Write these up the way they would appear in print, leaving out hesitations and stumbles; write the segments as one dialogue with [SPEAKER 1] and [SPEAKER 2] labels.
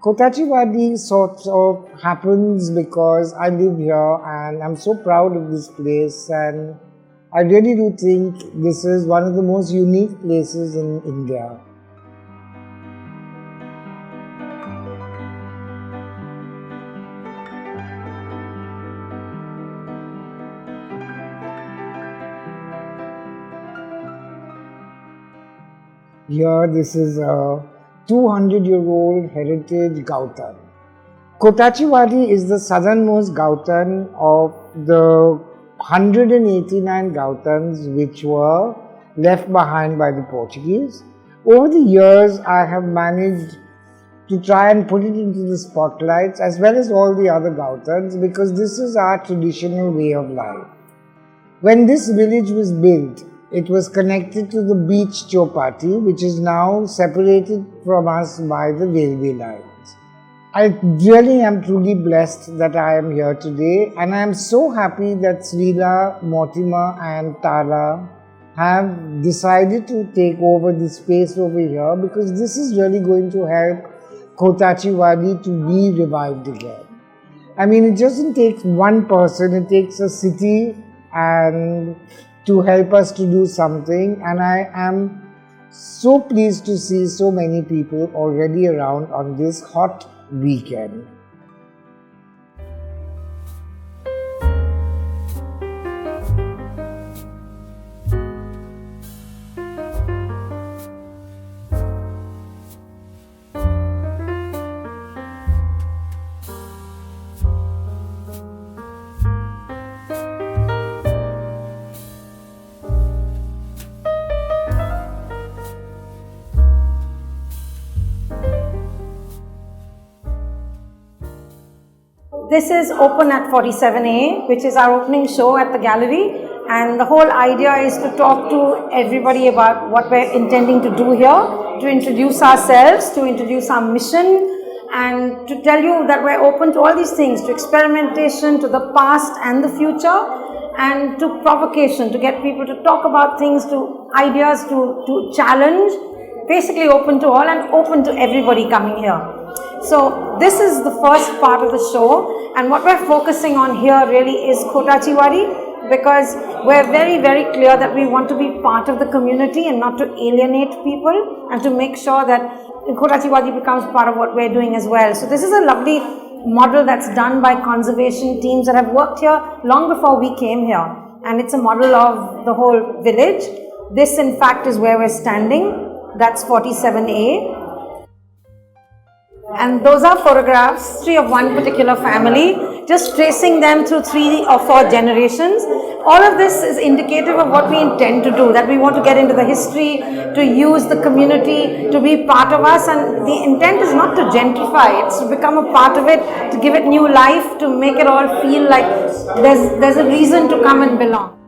[SPEAKER 1] Khotachiwadi sort of happens because I live here and I'm so proud of this place, and I really do think this is one of the most unique places in India. Here, this is a 200-year-old heritage Gautam. Khotachiwadi is the southernmost Gautam of the 189 Gautams which were left behind by the Portuguese. Over the years, I have managed to try and put it into the spotlights as well as all the other Gautams, because this is our traditional way of life. When this village was built, it was connected to the beach Chowpatty, which is now separated from us by the railway lines. I really am truly blessed that I am here today, and I am so happy that Srila, Mortimer and Tara have decided to take over this space over here, because this is really going to help Khotachiwadi to be revived again. I mean, it doesn't take one person, it takes a city and to help us to do something, and I am so pleased to see so many people already around on this hot weekend.
[SPEAKER 2] This is open at 47A, which is our opening show at the gallery, and the whole idea is to talk to everybody about what we're intending to do here, to introduce ourselves, to introduce our mission, and to tell you that we're open to all these things, to experimentation, to the past and the future, and to provocation, to get people to talk about things, to ideas, to challenge, basically open to all and open to everybody coming here. So this is the first part of the show, and what we're focusing on here really is Khotachiwadi, because we're very, very clear that we want to be part of the community and not to alienate people, and to make sure that Khotachiwadi becomes part of what we're doing as well. So this is a lovely model that's done by conservation teams that have worked here long before we came here, and it's a model of the whole village. This in fact is where we're standing. That's 47A. And those are photographs, history of one particular family, just tracing them through 3 or 4 generations. All of this is indicative of what we intend to do, that we want to get into the history, to use the community to be part of us, and the intent is not to gentrify, it's to become a part of it, to give it new life, to make it all feel like there's a reason to come and belong.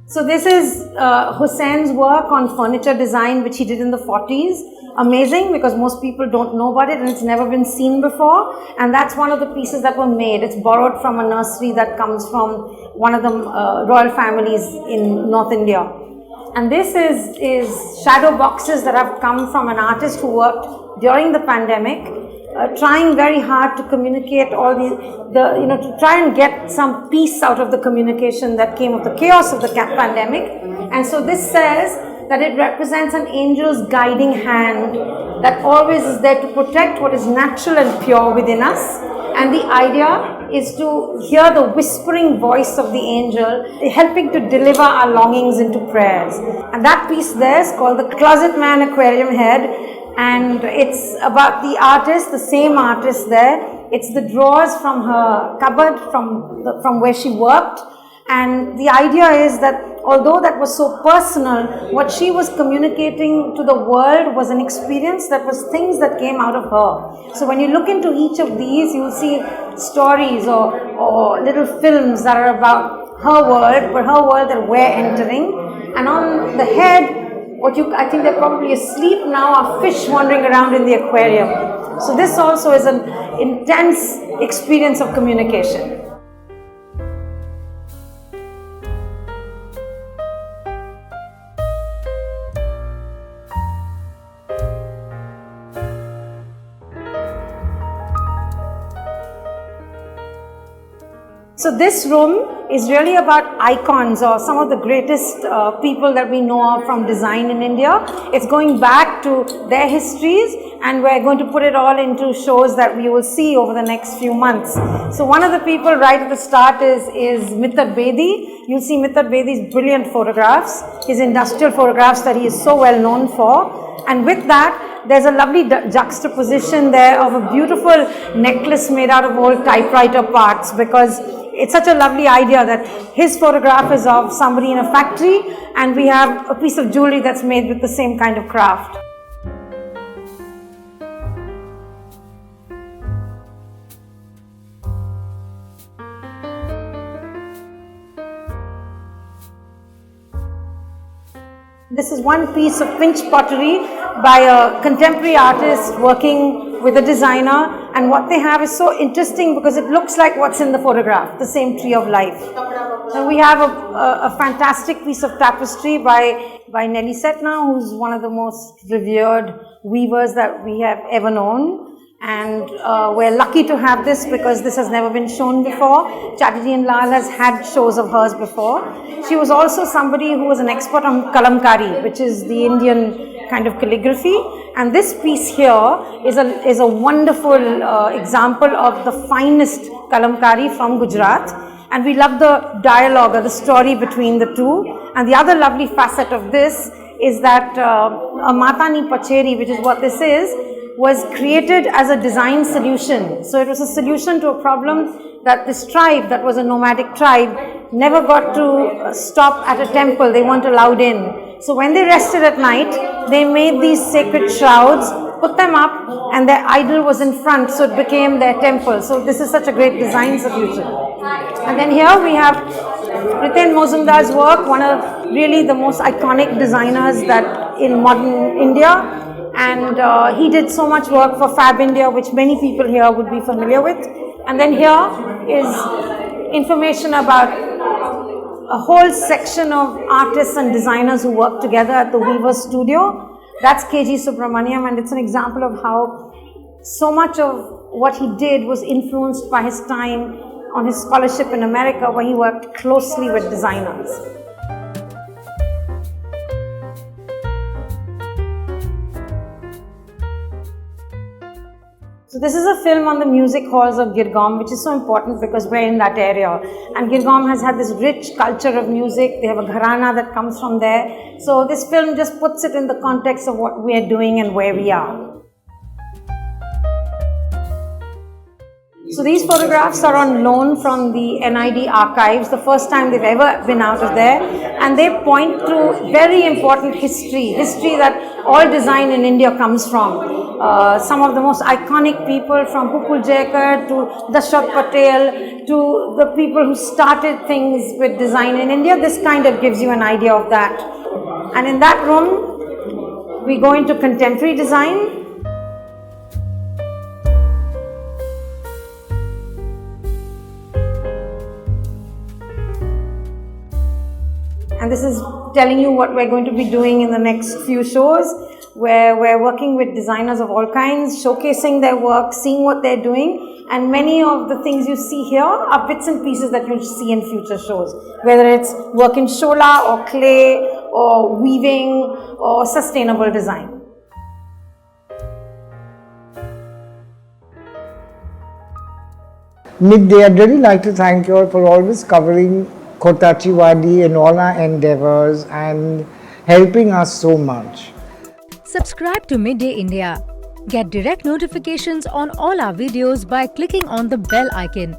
[SPEAKER 2] So this is Hussein's work on furniture design, which he did in the 40s. Amazing, because most people don't know about it and it's never been seen before. And that's one of the pieces that were made. It's borrowed from a nursery that comes from one of the royal families in North India. And this is shadow boxes that have come from an artist who worked during the pandemic, trying very hard to communicate all to try and get some peace out of the communication that came of the chaos of the pandemic. And so this says that it represents an angel's guiding hand that always is there to protect what is natural and pure within us. And the idea is to hear the whispering voice of the angel, helping to deliver our longings into prayers. And that piece there is called the Closet Man Aquarium Head. And it's about the artist, the same artist there. It's the drawers from her cupboard, from where she worked. And the idea is that although that was so personal, what she was communicating to the world was an experience that was things that came out of her. So when you look into each of these, you'll see stories or little films that are about her world, but her world that we're entering. And on the head, I think they're probably asleep now, are fish wandering around in the aquarium. So this also is an intense experience of communication. So this room is really about icons or some of the greatest people that we know of from design in India. It's going back to their histories, and we're going to put it all into shows that we will see over the next few months. So one of the people right at the start is Mithat Bedi. You'll see Mithat Bedi's brilliant photographs, his industrial photographs that he is so well known for. And with that, there's a lovely juxtaposition there of a beautiful necklace made out of old typewriter parts, because it's such a lovely idea that his photograph is of somebody in a factory and we have a piece of jewelry that's made with the same kind of craft. This is one piece of pinch pottery by a contemporary artist working with a designer, and what they have is so interesting because it looks like what's in the photograph, the same tree of life. And we have a fantastic piece of tapestry by Nelly Setna, who's one of the most revered weavers that we have ever known. And we're lucky to have this because this has never been shown before. Chatterjee and Lal has had shows of hers before. She was also somebody who was an expert on kalamkari, which is the Indian kind of calligraphy. And this piece here is a wonderful example of the finest kalamkari from Gujarat. And we love the dialogue or the story between the two. And the other lovely facet of this is that a Matani Pacheri, which is what this is, was created as a design solution. So it was a solution to a problem that this tribe, that was a nomadic tribe, never got to stop at a temple. They weren't allowed in. So when they rested at night, they made these sacred shrouds, put them up, and their idol was in front, so it became their temple. So this is such a great design solution. And then here we have Riten Mozumdar's work, one of really the most iconic designers that in modern India. And he did so much work for Fab India, which many people here would be familiar with. And then here is information about a whole section of artists and designers who work together at the Weaver Studio. That's KG Subramaniam, and it's an example of how so much of what he did was influenced by his time on his scholarship in America, where he worked closely with designers. So this is a film on the music halls of Girgaum, which is so important because we're in that area. And Girgaum has had this rich culture of music. They have a gharana that comes from there. So this film just puts it in the context of what we are doing and where we are. So these photographs are on loan from the NID archives, the first time they've ever been out of there, and they point to very important history that all design in India comes from. Some of the most iconic people, from Pupul Jayakar to Dashrath Patel to the people who started things with design in India. This kind of gives you an idea of that. And in that room, we go into contemporary design. And this is telling you what we're going to be doing in the next few shows, where we're working with designers of all kinds, showcasing their work, seeing what they're doing. And many of the things you see here are bits and pieces that you'll see in future shows, whether it's work in shola or clay or weaving or sustainable design.
[SPEAKER 1] Midday, I'd really like to thank you all for always covering Khotachiwadi in all our endeavors and helping us so much.
[SPEAKER 3] Subscribe to Midday India. Get direct notifications on all our videos by clicking on the bell icon.